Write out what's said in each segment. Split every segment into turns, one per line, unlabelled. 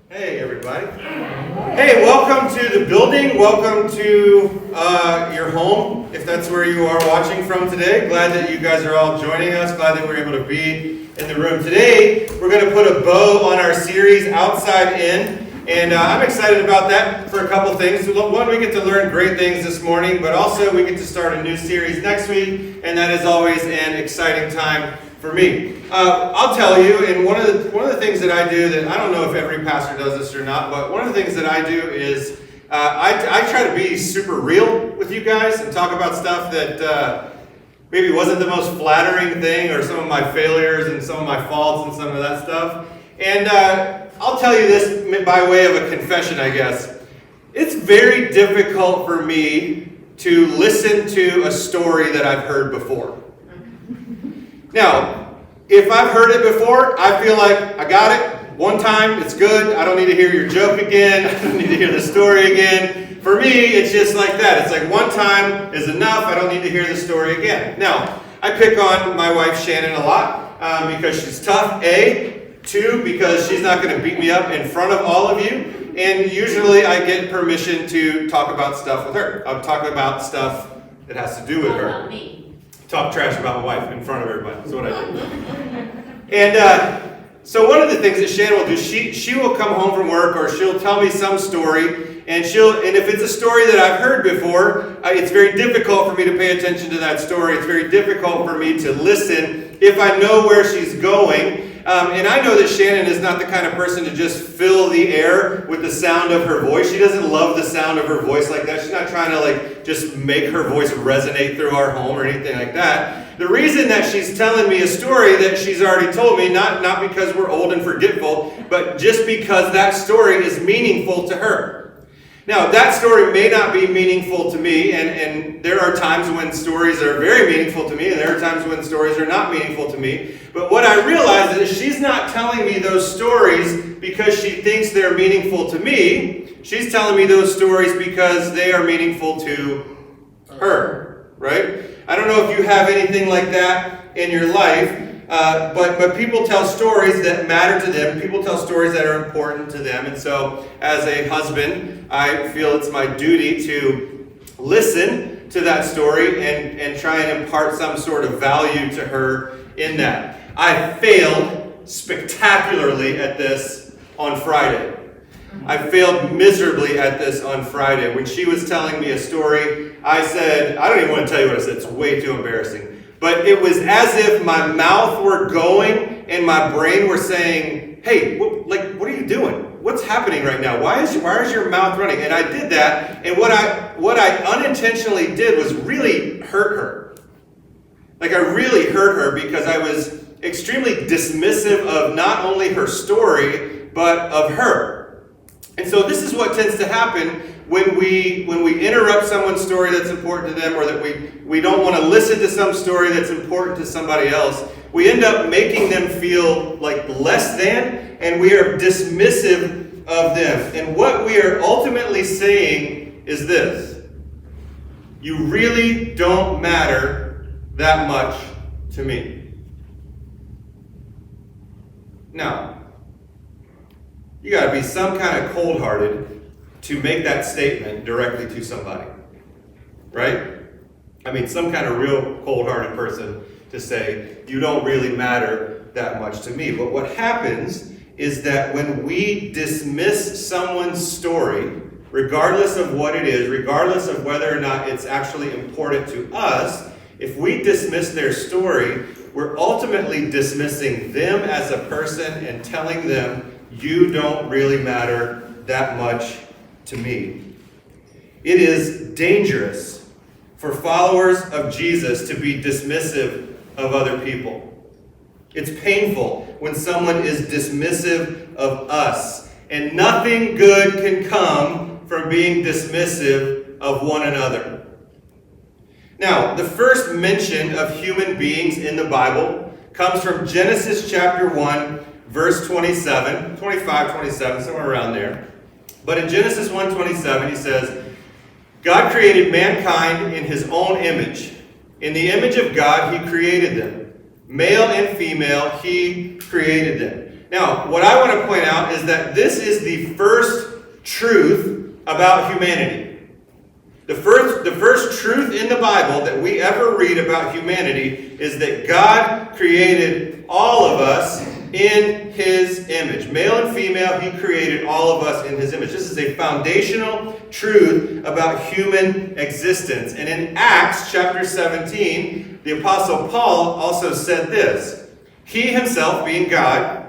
Hey, everybody. Hey, welcome to the building. Welcome to your home, if that's where you are watching from today. Glad that you guys are all joining us. Glad that we're able to be in the room. Today, we're going to put a bow on our series, Outside In. And I'm excited about that for a couple things. One, we get to learn great things this morning, but also we get to start a new series next week, and that is always an exciting time for me. I'll tell you, and one of the things that I do that I don't know if every pastor does this or not, but one of the things that I do is I try to be super real with you guys and talk about stuff that maybe wasn't the most flattering thing, or some of my failures and some of my faults and some of that stuff. And I'll tell you this by way of a confession, I guess. It's very difficult for me to listen to a story that I've heard before. Now, if I've heard it before, I feel like I got it. One time, it's good. I don't need to hear your joke again. I don't need to hear the story again. For me, it's just like that. It's like one time is enough. I don't need to hear the story again. Now, I pick on my wife Shannon a lot because she's tough, A. 2, because she's not going to beat me up in front of all of you. And usually I get permission to talk about stuff with her. I'll talk about stuff that has to do with her.
About me.
Talk trash about my wife in front of everybody. That's what I do. And so one of the things that Shannon will do, she will come home from work, or she'll tell me some story, and if it's a story that I've heard before, it's very difficult for me to pay attention to that story. It's very difficult for me to listen if I know where she's going. And I know that Shannon is not the kind of person to just fill the air with the sound of her voice. She doesn't love the sound of her voice like that. She's not trying to just make her voice resonate through our home or anything like that. The reason that she's telling me a story that she's already told me, not because we're old and forgetful, but just because that story is meaningful to her. Now, that story may not be meaningful to me, and there are times when stories are very meaningful to me, and there are times when stories are not meaningful to me. But what I realize is she's not telling me those stories because she thinks they're meaningful to me. She's telling me those stories because they are meaningful to her, right? I don't know if you have anything like that in your life, but people tell stories that matter to them. People tell stories that are important to them. And so as a husband, I feel it's my duty to listen to that story and try and impart some sort of value to her in that. I failed spectacularly at this on Friday. I failed miserably at this on Friday. When she was telling me a story, I said, I don't even want to tell you what I said. It's way too embarrassing. But it was as if my mouth were going and my brain were saying, hey, what are you doing? What's happening right now? Why is your mouth running? And I did that, and what I unintentionally did was really hurt her. I really hurt her because I was extremely dismissive of not only her story, but of her. And so this is what tends to happen when we interrupt someone's story that's important to them, or that we don't want to listen to some story that's important to somebody else. We end up making them feel like less than, and we are dismissive of them. And what we are ultimately saying is this: you really don't matter that much to me. Now, you got to be some kind of cold-hearted to make that statement directly to somebody, right? I mean, some kind of real cold-hearted person to say, you don't really matter that much to me. But what happens is that when we dismiss someone's story, regardless of what it is, regardless of whether or not it's actually important to us, if we dismiss their story, we're ultimately dismissing them as a person and telling them, you don't really matter that much to me. It is dangerous for followers of Jesus to be dismissive of other people. It's painful when someone is dismissive of us, and nothing good can come from being dismissive of one another. Now, the first mention of human beings in the Bible comes from Genesis chapter 1, verse 25, 27, somewhere around there. But in Genesis 1:27, he says, God created mankind in his own image. In the image of God, he created them. Male and female, he created them. Now, what I want to point out is that this is the first truth about humanity. The first truth in the Bible that we ever read about humanity is that God created all of us in His image. Male and female, He created all of us in His image. This is a foundational truth about human existence. And in Acts chapter 17, the Apostle Paul also said this: He Himself, being God,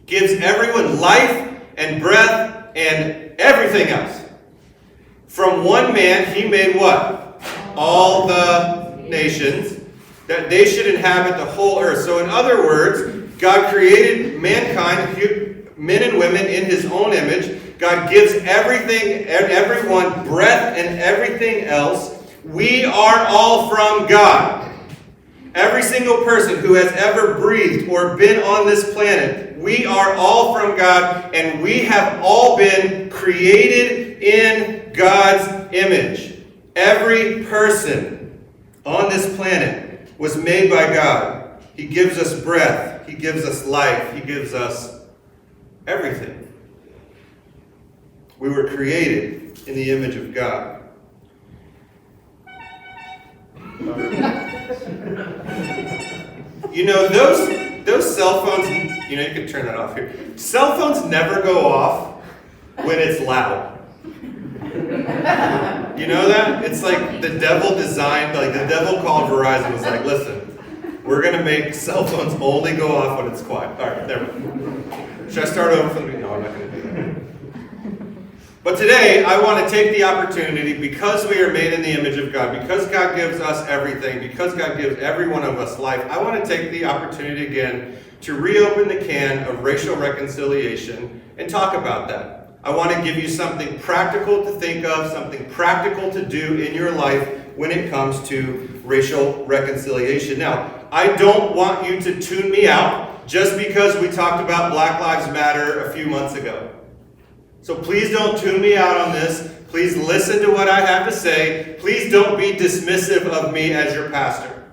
gives everyone life and breath and everything else. From one man He made what? All the nations, that they should inhabit the whole earth. So in other words, God created mankind, men and women, in His own image. God gives everyone breath and everything else. We are all from God. Every single person who has ever breathed or been on this planet, we are all from God, and we have all been created in God's image. Every person on this planet was made by God. He gives us breath. He gives us life. He gives us everything. We were created in the image of God. You know, those cell phones, you can turn that off here. Cell phones never go off when it's loud. You know that? It's like the devil called Verizon and was like, listen, we're going to make cell phones only go off when it's quiet. All right, there we go. Should I start over from the beginning? No, I'm not going to do that. But today, I want to take the opportunity, because we are made in the image of God, because God gives us everything, because God gives every one of us life, I want to take the opportunity again to reopen the can of racial reconciliation and talk about that. I want to give you something practical to think of, something practical to do in your life when it comes to racial reconciliation. Now, I don't want you to tune me out just because we talked about Black Lives Matter a few months ago. So please don't tune me out on this. Please listen to what I have to say. Please don't be dismissive of me as your pastor.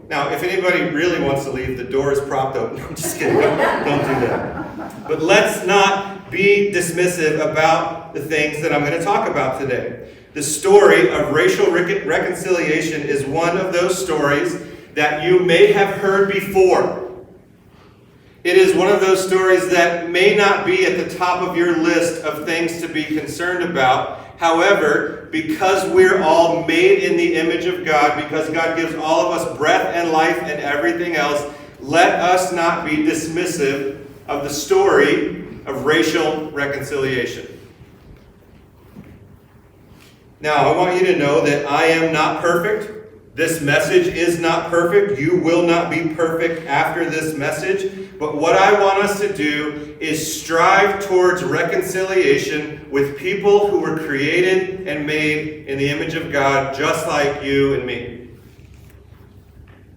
Now, if anybody really wants to leave, the door is propped open. I'm just kidding. Don't do that. But let's not be dismissive about the things that I'm going to talk about today. The story of racial reconciliation is one of those stories that you may have heard before. It is one of those stories that may not be at the top of your list of things to be concerned about. However, because we're all made in the image of God, because God gives all of us breath and life and everything else, let us not be dismissive of the story of racial reconciliation. Now, I want you to know that I am not perfect. This message is not perfect. You will not be perfect after this message. But what I want us to do is strive towards reconciliation with people who were created and made in the image of God, just like you and me.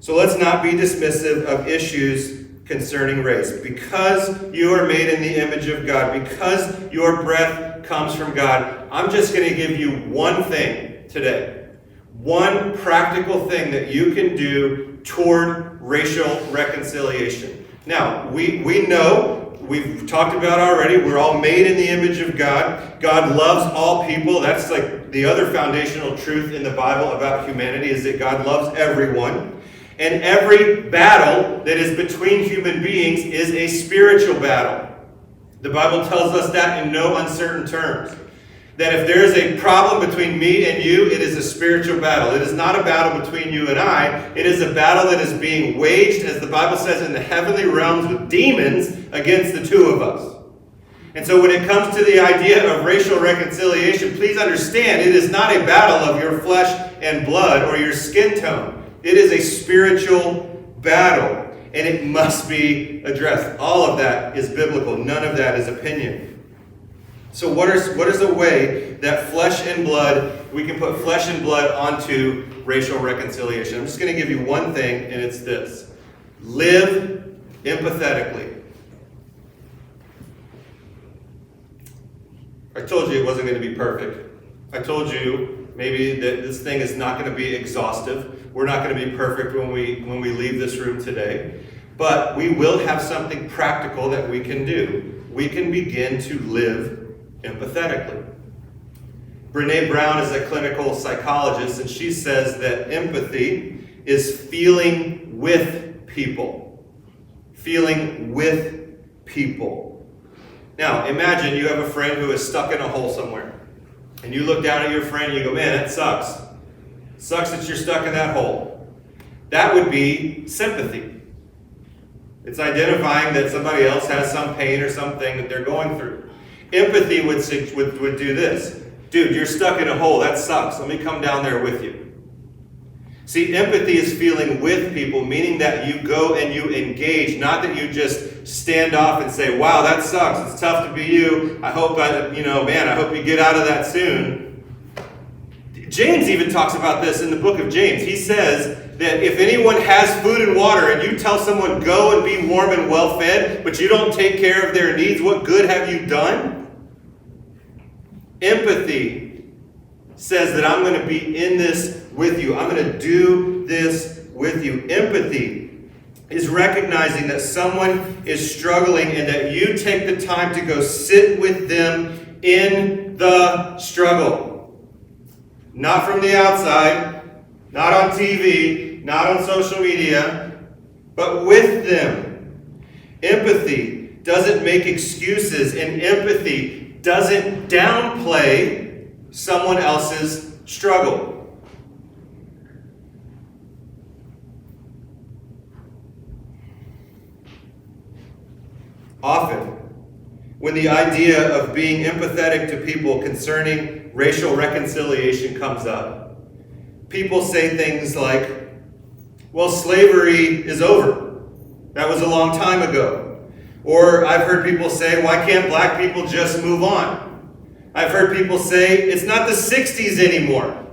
So let's not be dismissive of issues concerning race. Because you are made in the image of God, because your breath comes from God, I'm just going to give you one thing today. One practical thing that you can do toward racial reconciliation. Now, we know, we've talked about already, we're all made in the image of God. God loves all people. That's like the other foundational truth in the Bible about humanity, is that God loves everyone. And every battle that is between human beings is a spiritual battle. The Bible tells us that in no uncertain terms. That if there is a problem between me and you, it is a spiritual battle. It is not a battle between you and I. It is a battle that is being waged, as the Bible says, in the heavenly realms with demons against the two of us. And so when it comes to the idea of racial reconciliation, please understand it is not a battle of your flesh and blood or your skin tone. It is a spiritual battle, and it must be addressed. All of that is biblical. None of that is opinion. So what is a way that we can put flesh and blood onto racial reconciliation? I'm just going to give you one thing, and it's this. Live empathetically. I told you it wasn't going to be perfect. I told you maybe that this thing is not going to be exhaustive. We're not going to be perfect when we leave this room today. But we will have something practical that we can do. We can begin to live empathetically. Brene Brown is a clinical psychologist, and she says that empathy is feeling with people. Feeling with people. Now, imagine you have a friend who is stuck in a hole somewhere. And you look down at your friend and you go, man, that sucks. Sucks that you're stuck in that hole. That would be sympathy. It's identifying that somebody else has some pain or something that they're going through. Empathy would do this. Dude, you're stuck in a hole. That sucks. Let me come down there with you. See, empathy is feeling with people, meaning that you go and you engage, not that you just stand off and say, wow, that sucks. It's tough to be you. I hope I hope you get out of that soon. James even talks about this in the book of James. He says that if anyone has food and water and you tell someone go and be warm and well fed, but you don't take care of their needs, what good have you done? Empathy says that I'm going to be in this with you. I'm going to do this with you. Empathy is recognizing that someone is struggling and that you take the time to go sit with them in the struggle. Not from the outside, not on TV, not on social media, but with them. Empathy doesn't make excuses, and empathy doesn't downplay someone else's struggle. Often, when the idea of being empathetic to people concerning racial reconciliation comes up, people say things like, well, slavery is over. That was a long time ago. Or I've heard people say, why can't black people just move on? I've heard people say, it's not the 60s anymore.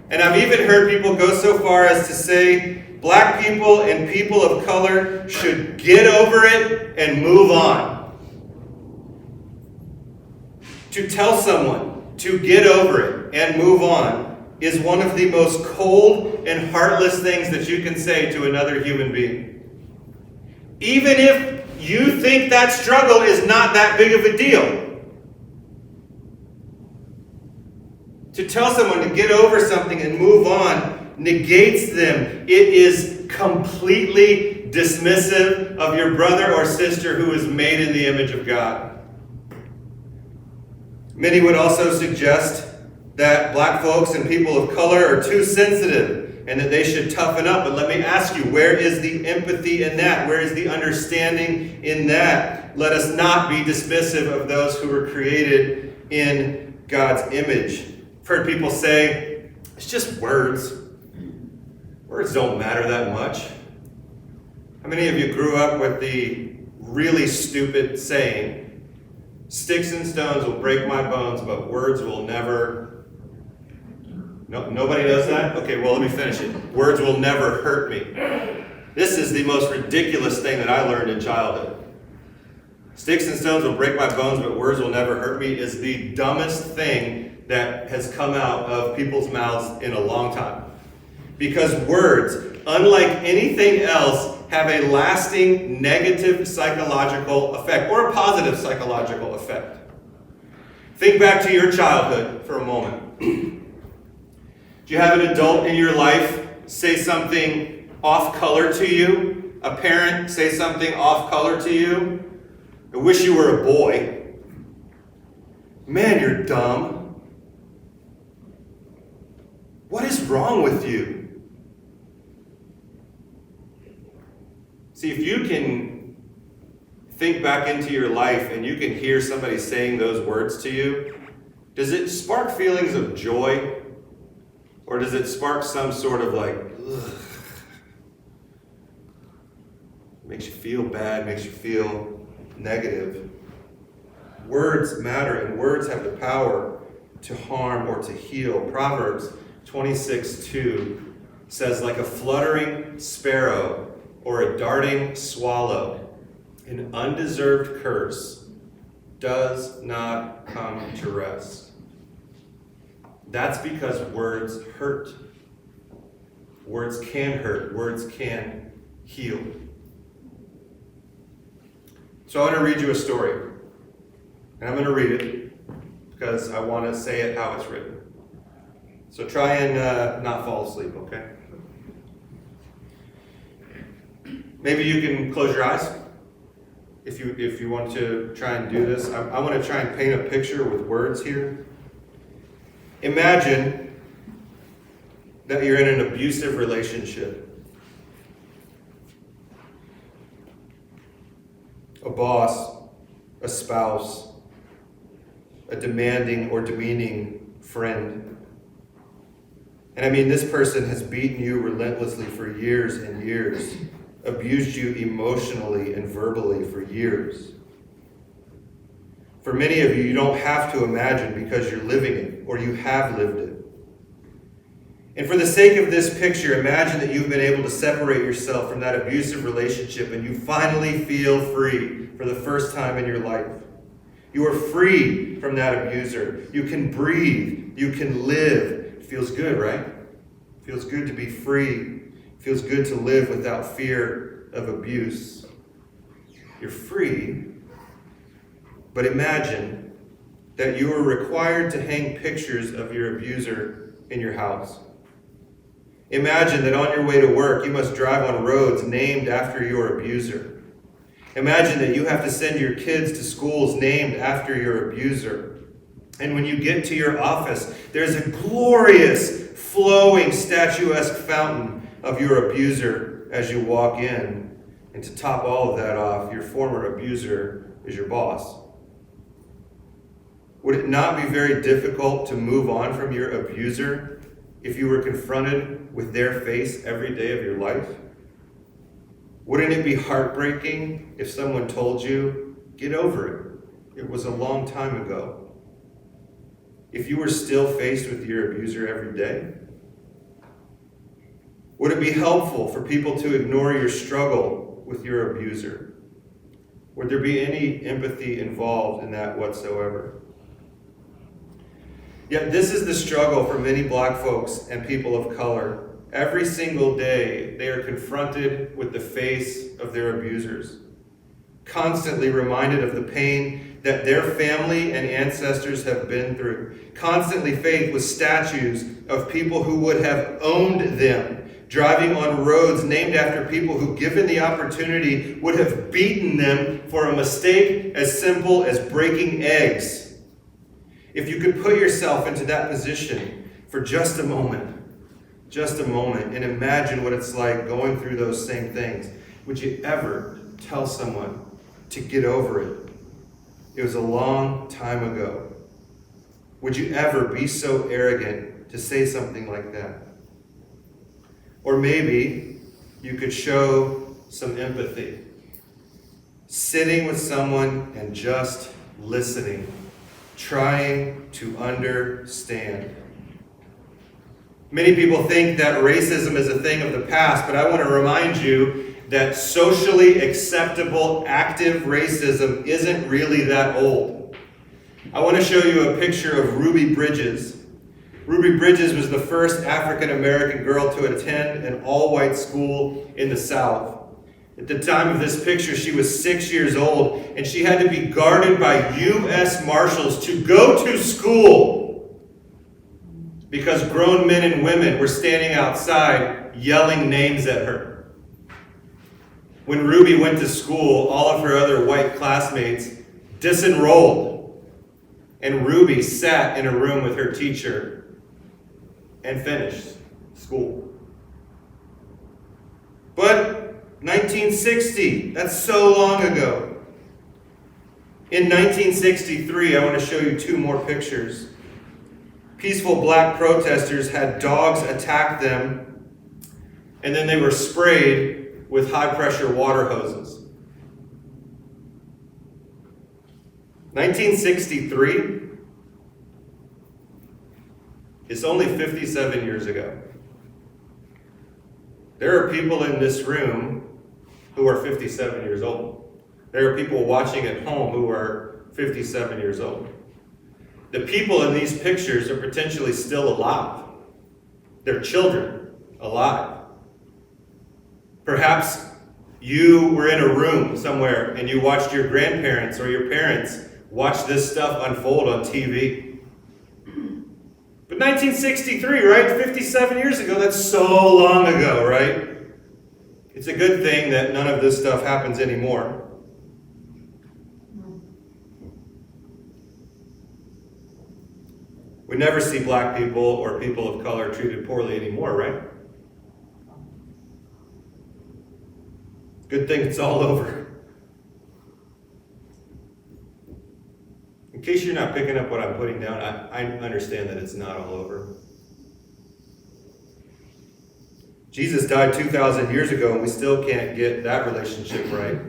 And I've even heard people go so far as to say, black people and people of color should get over it and move on. To tell someone to get over it and move on is one of the most cold and heartless things that you can say to another human being. Even if you think that struggle is not that big of a deal. To tell someone to get over something and move on negates them. It is completely dismissive of your brother or sister who is made in the image of God. Many would also suggest that black folks and people of color are too sensitive and that they should toughen up. But let me ask you, where is the empathy in that? Where is the understanding in that? Let us not be dismissive of those who were created in God's image. I've heard people say, it's just words. Words don't matter that much. How many of you grew up with the really stupid saying, sticks and stones will break my bones, but words will never... No, nobody knows that? Okay, well, let me finish it. Words will never hurt me. This is the most ridiculous thing that I learned in childhood. Sticks and stones will break my bones, but words will never hurt me is the dumbest thing that has come out of people's mouths in a long time. Because words, unlike anything else, have a lasting negative psychological effect or a positive psychological effect. Think back to your childhood for a moment. Do you have an adult in your life say something off color to you? A parent say something off color to you? I wish you were a boy. Man, you're dumb. What is wrong with you? See, if you can think back into your life and you can hear somebody saying those words to you, does it spark feelings of joy? Or does it spark some sort of like, ugh? Makes you feel bad, makes you feel negative. Words matter, and words have the power to harm or to heal. Proverbs 26:2 says, like a fluttering sparrow or a darting swallow, an undeserved curse does not come to rest. That's because words hurt. Words can hurt. Words can heal. So I want to read you a story. And I'm going to read it because I want to say it how it's written. So try and not fall asleep, okay? Maybe you can close your eyes if you want to try and do this. I want to try and paint a picture with words here. Imagine that you're in an abusive relationship. A boss, a spouse, a demanding or demeaning friend. And I mean, this person has beaten you relentlessly for years and years, abused you emotionally and verbally for years. For many of you, you don't have to imagine because you're living it or you have lived it. And for the sake of this picture, imagine that you've been able to separate yourself from that abusive relationship and you finally feel free for the first time in your life. You are free from that abuser. You can breathe. You can live. It feels good, right? It feels good to be free. It feels good to live without fear of abuse. You're free. But imagine that you are required to hang pictures of your abuser in your house. Imagine that on your way to work, you must drive on roads named after your abuser. Imagine that you have to send your kids to schools named after your abuser. And when you get to your office, there's a glorious, flowing, statuesque fountain of your abuser as you walk in. And to top all of that off, your former abuser is your boss. Would it not be very difficult to move on from your abuser if you were confronted with their face every day of your life? Wouldn't it be heartbreaking if someone told you, get over it, it was a long time ago? If you were still faced with your abuser every day? Would it be helpful for people to ignore your struggle with your abuser? Would there be any empathy involved in that whatsoever? Yet this is the struggle for many black folks and people of color. Every single day, they are confronted with the face of their abusers, constantly reminded of the pain that their family and ancestors have been through, constantly faced with statues of people who would have owned them, driving on roads named after people who, given the opportunity, would have beaten them for a mistake as simple as breaking eggs. If you could put yourself into that position for just a moment, and imagine what it's like going through those same things, would you ever tell someone to get over it? It was a long time ago. Would you ever be so arrogant to say something like that? Or maybe you could show some empathy, sitting with someone and just listening, trying to understand. Many people think that racism is a thing of the past, but I want to remind you that socially acceptable active racism isn't really that old. I want to show you a picture of Ruby Bridges. Ruby Bridges was the first African American girl to attend an all-white school in the South. At the time of this picture, she was 6 years old, and she had to be guarded by U.S. Marshals to go to school because grown men and women were standing outside yelling names at her. When Ruby went to school, all of her other white classmates disenrolled, and Ruby sat in a room with her teacher and finished school. But 1960, that's so long ago. In 1963, I want to show you two more pictures. Peaceful black protesters had dogs attack them, and then they were sprayed with high-pressure water hoses. 1963 is only 57 years ago. There are people in this room who are 57 years old. There are people watching at home who are 57 years old. The people in these pictures are potentially still alive. They're children alive. Perhaps you were in a room somewhere and you watched your grandparents or your parents watch this stuff unfold on TV. But 1963, right? 57 years ago, that's so long ago, right? It's a good thing that none of this stuff happens anymore. We never see black people or people of color treated poorly anymore, right? Good thing it's all over. In case you're not picking up what I'm putting down, I understand that it's not all over. Jesus died 2,000 years ago and we still can't get that relationship right.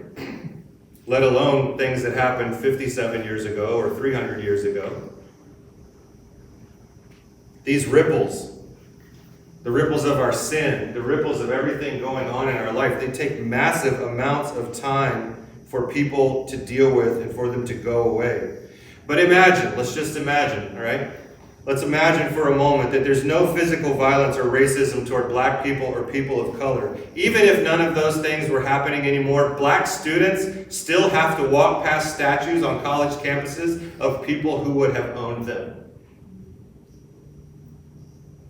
Let alone things that happened 57 years ago or 300 years ago. These ripples, the ripples of our sin, the ripples of everything going on in our life, they take massive amounts of time for people to deal with and for them to go away. But imagine, let's just imagine, all right? Let's imagine for a moment that there's no physical violence or racism toward black people or people of color. Even if none of those things were happening anymore, black students still have to walk past statues on college campuses of people who would have owned them.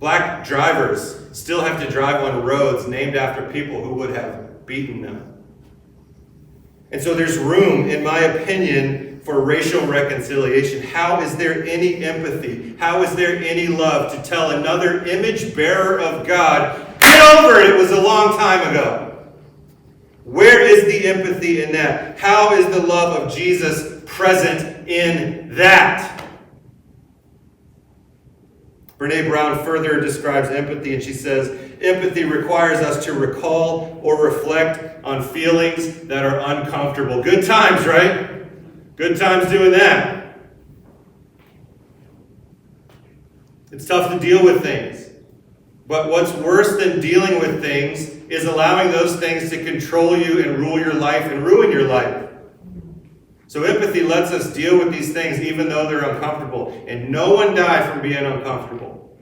Black drivers still have to drive on roads named after people who would have beaten them. And so there's room, in my opinion, for racial reconciliation. How is there any empathy? How is there any love to tell another image bearer of God, get over it, it was a long time ago? Where is the empathy in that? How is the love of Jesus present in that? Brene Brown further describes empathy, and she says, empathy requires us to recall or reflect on feelings that are uncomfortable. Good times, right? Good times doing that. It's tough to deal with things. But what's worse than dealing with things is allowing those things to control you and rule your life and ruin your life. So empathy lets us deal with these things even though they're uncomfortable. And no one died from being uncomfortable.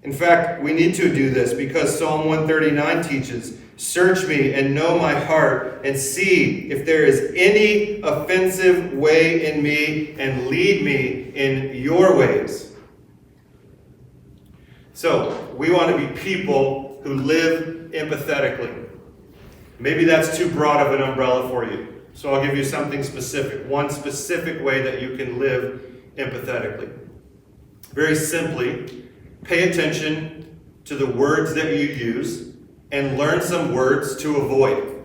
In fact, we need to do this because Psalm 139 teaches, search me and know my heart and see if there is any offensive way in me and lead me in your ways. So we want to be people who live empathetically. Maybe that's too broad of an umbrella for you. So I'll give you something specific, one specific way that you can live empathetically. Very simply, pay attention to the words that you use and learn some words to avoid.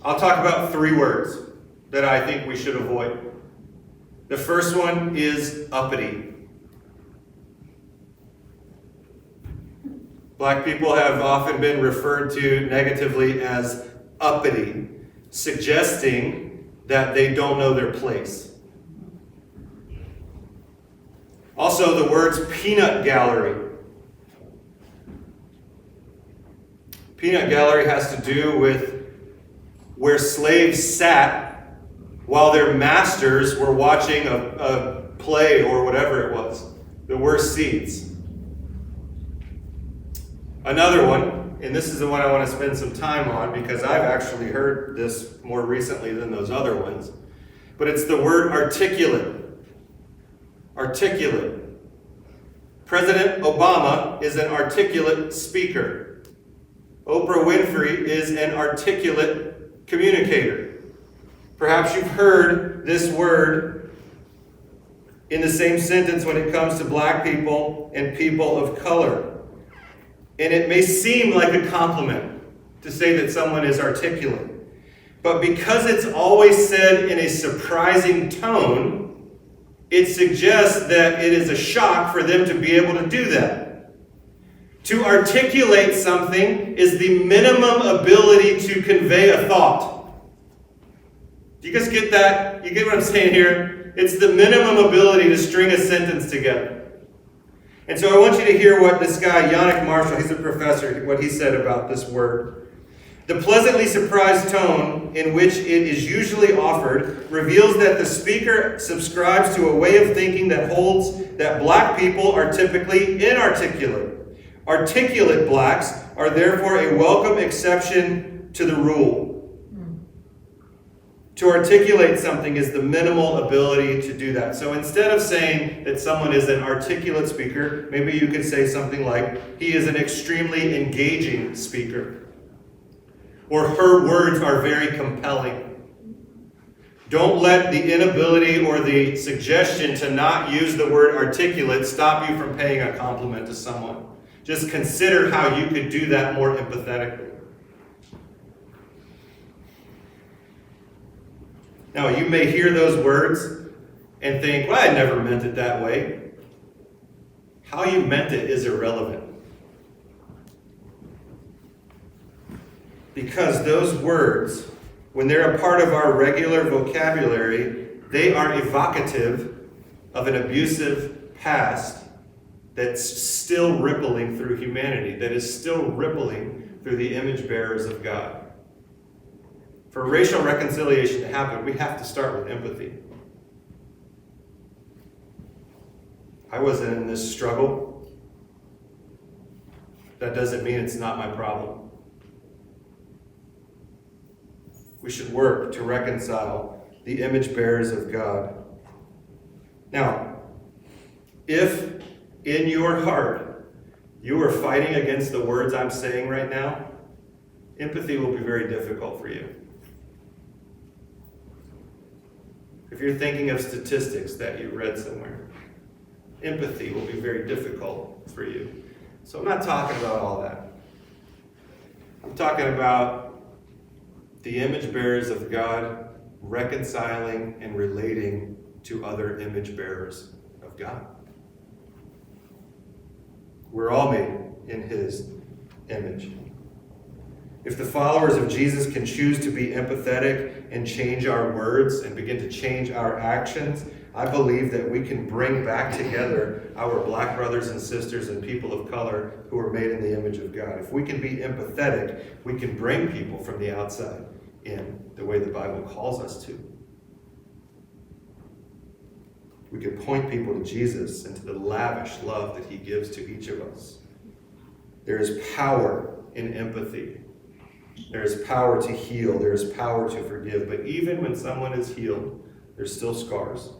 I'll talk about 3 words that I think we should avoid. The first one is uppity. Black people have often been referred to negatively as uppity, suggesting that they don't know their place. Also, the words peanut gallery. Peanut gallery has to do with where slaves sat while their masters were watching a play or whatever it was. The worst seats. Another one, and this is the one I want to spend some time on because I've actually heard this more recently than those other ones. But it's the word articulate. Articulate. President Obama is an articulate speaker. Oprah Winfrey is an articulate communicator. Perhaps you've heard this word in the same sentence when it comes to black people and people of color. And it may seem like a compliment to say that someone is articulate. But because it's always said in a surprising tone, it suggests that it is a shock for them to be able to do that. To articulate something is the minimum ability to convey a thought. Do you guys get that? You get what I'm saying here? It's the minimum ability to string a sentence together. And so I want you to hear what this guy, Yannick Marshall, he's a professor, what he said about this word. The pleasantly surprised tone in which it is usually offered reveals that the speaker subscribes to a way of thinking that holds that black people are typically inarticulate, Articulate blacks are therefore a welcome exception to the rule. To articulate something is the minimal ability to do that. So instead of saying that someone is an articulate speaker, maybe you could say something like, he is an extremely engaging speaker. Or her words are very compelling. Don't let the inability or the suggestion to not use the word articulate stop you from paying a compliment to someone. Just consider how you could do that more empathetically. Now, you may hear those words and think, well, I never meant it that way. How you meant it is irrelevant. Because those words, when they're a part of our regular vocabulary, they are evocative of an abusive past that's still rippling through humanity, that is still rippling through the image bearers of God. For racial reconciliation to happen, we have to start with empathy. I wasn't in this struggle. That doesn't mean it's not my problem. We should work to reconcile the image bearers of God. Now, if in your heart you are fighting against the words I'm saying right now, empathy will be very difficult for you. If you're thinking of statistics that you read somewhere, empathy will be very difficult for you. So I'm not talking about all that. I'm talking about the image bearers of God reconciling and relating to other image bearers of God. We're all made in His image. If the followers of Jesus can choose to be empathetic and change our words and begin to change our actions, I believe that we can bring back together our black brothers and sisters and people of color who are made in the image of God. If we can be empathetic, we can bring people from the outside in the way the Bible calls us to. We can point people to Jesus and to the lavish love that He gives to each of us. There is power in empathy. There is power to heal. There is power to forgive. But even when someone is healed, there's still scars.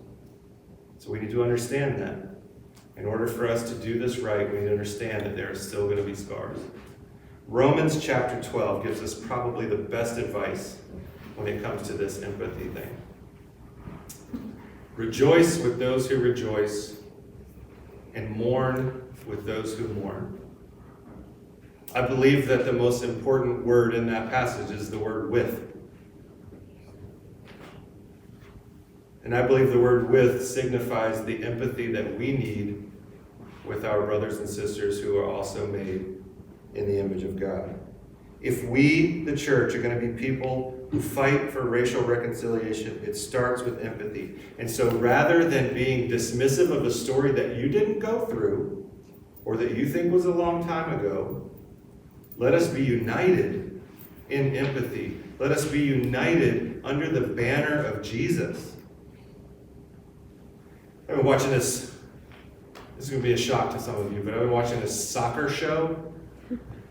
So we need to understand that. In order for us to do this right, we need to understand that there are still going to be scars. Romans chapter 12 gives us probably the best advice when it comes to this empathy thing. Rejoice with those who rejoice, and mourn with those who mourn. I believe that the most important word in that passage is the word with. And I believe the word with signifies the empathy that we need with our brothers and sisters who are also made in the image of God. If we, the church, are going to be people who fight for racial reconciliation, it starts with empathy. And so rather than being dismissive of a story that you didn't go through or that you think was a long time ago, let us be united in empathy. Let us be united under the banner of Jesus. I've been watching this is going to be a shock to some of you, but I've been watching this soccer show.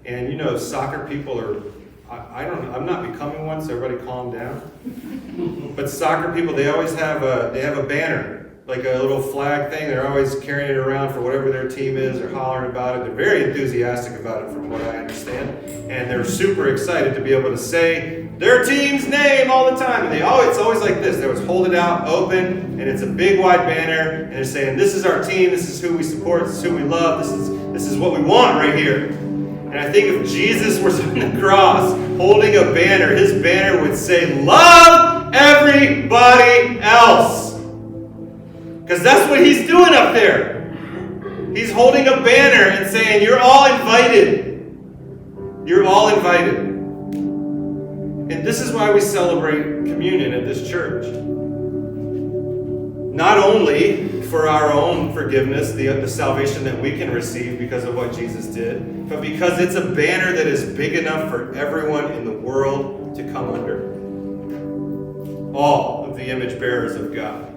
And you know, soccer people are, I'm not becoming one, so everybody calm down. But soccer people, they always have a banner, like a little flag thing. They're always carrying it around for whatever their team is. They're hollering about it. They're very enthusiastic about it from what I understand. And they're super excited to be able to say their team's name all the time. And it's always like this. They always hold it out, open, and it's a big wide banner. And they're saying, this is our team. This is who we support. This is who we love. This is what we want right here. And I think if Jesus was on the cross holding a banner, his banner would say, love everybody else. Because that's what he's doing up there. He's holding a banner and saying, you're all invited. You're all invited. And this is why we celebrate communion at this church. Not only for our own forgiveness, the salvation that we can receive because of what Jesus did, but because it's a banner that is big enough for everyone in the world to come under. All of the image bearers of God.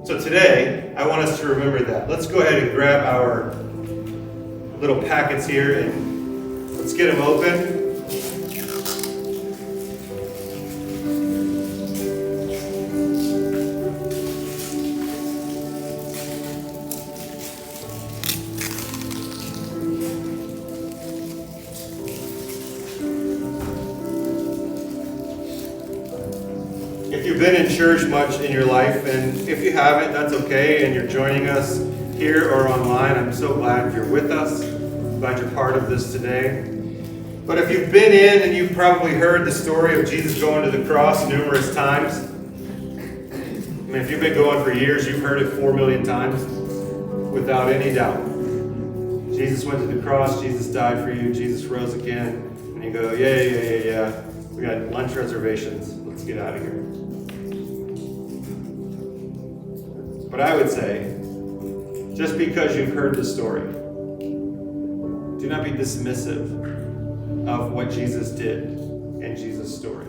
So today, I want us to remember that. Let's go ahead and grab our little packets here, and let's get them open. If you've been in church much in your life, and if you haven't, that's okay, and you're joining us here or online, I'm so glad you're with us. I'm glad you're part of this today. But if you've been in and you've probably heard the story of Jesus going to the cross numerous times, I mean, if you've been going for years, you've heard it 4 million times, without any doubt. Jesus went to the cross, Jesus died for you, Jesus rose again, and you go, yeah. We got lunch reservations. Let's get out of here. But I would say, just because you've heard the story, do not be dismissive of what Jesus did in Jesus' story.